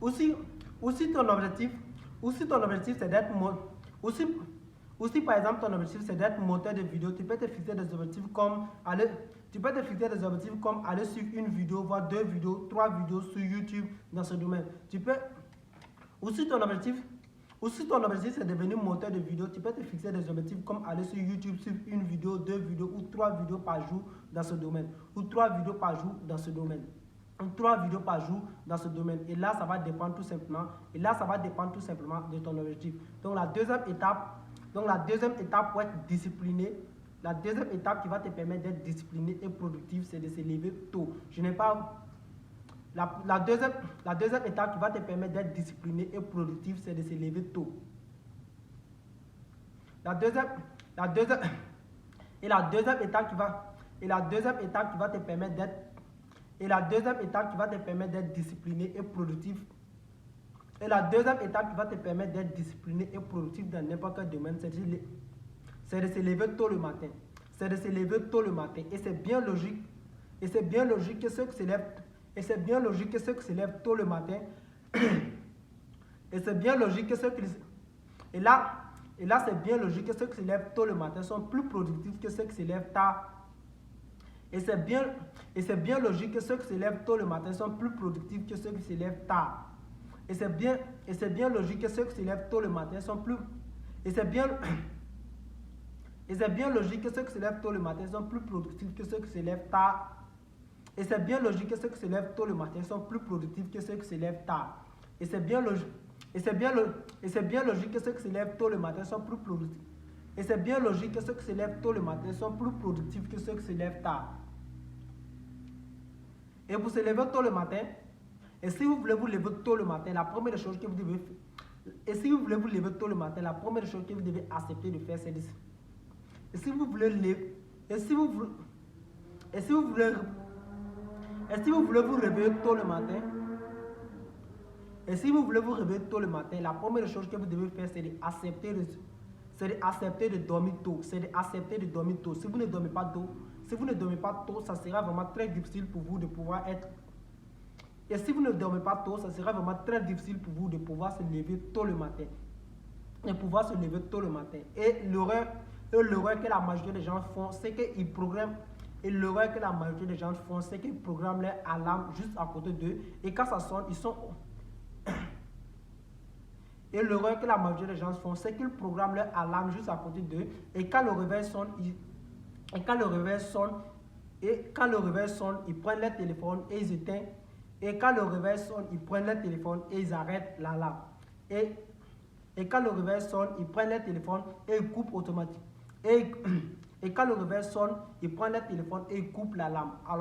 Aussi, aussi ton objectif, c'est d'être aussi par exemple ton objectif c'est d'être monteur de vidéo. Tu peux te fixer des objectifs comme aller suivre une vidéo, voire 2 vidéos, 3 vidéos sur YouTube dans ce domaine. Tu peux aussi ton objectif c'est devenir monteur de vidéo. Tu peux te fixer des objectifs comme aller sur YouTube, suivre une vidéo, 2 vidéos ou 3 vidéos par jour dans ce domaine. Ou 3 vidéos par jour dans ce domaine. Ou 3 vidéos par jour dans ce domaine. Et là, ça va dépendre tout simplement. De ton objectif. Donc la deuxième étape pour être discipliné, la deuxième étape qui va te permettre d'être discipliné et productif, c'est de se lever tôt. La deuxième étape qui va te permettre d'être discipliné et productif, c'est de se lever tôt. La deuxième étape qui va te permettre d'être discipliné et productif. Et la deuxième étape qui va te permettre d'être discipliné et productif dans n'importe quel domaine, c'est de se lever tôt le matin. Et c'est bien logique. Que ceux qui se lèvent tôt le matin. Et c'est bien logique que ceux qui se lèvent tôt le matin sont plus productifs que ceux qui se lèvent tard. Et c'est bien logique que ceux qui se lèvent tôt le matin sont plus productifs que ceux qui se lèvent tard. Et c'est bien logique que ceux qui se lèvent tôt le matin sont plus productifs que ceux qui se lèvent tard. Et c'est bien logique que ceux qui se lèvent tôt le matin sont plus productifs que ceux qui se lèvent tard. Et c'est bien logique que ceux qui se lèvent tôt le matin sont plus productifs. Et c'est bien logique que ceux qui se lèvent tôt le matin sont plus productifs que ceux qui se lèvent tard. Et pour se lever tôt le matin, et si vous voulez vous lever tôt le matin, la première chose que vous devez accepter de faire, c'est de... Et si vous voulez vous réveiller tôt le matin, la première chose que vous devez faire, c'est d'accepter de dormir tôt. Si vous ne dormez pas tôt, ça sera vraiment très difficile pour vous de pouvoir être... Et si vous ne dormez pas tôt, ça sera vraiment très difficile pour vous de pouvoir se lever tôt le matin. Et l'erreur que la majorité des gens font, c'est qu'ils programment... leur alarme juste à côté d'eux. Et quand ça sonne, ils sont... Et l'erreur que la majorité des gens font, c'est qu'ils programment leur alarme juste à côté d'eux. Et quand le réveil sonne, ils prennent leur téléphone et ils éteignent. Et quand le réveil sonne, ils prennent leur téléphone et ils arrêtent l'alarme. Et quand le réveil sonne, ils prennent leur téléphone et ils coupent automatiquement. Et quand le réveil sonne, ils prennent leur téléphone et ils coupent l'alarme.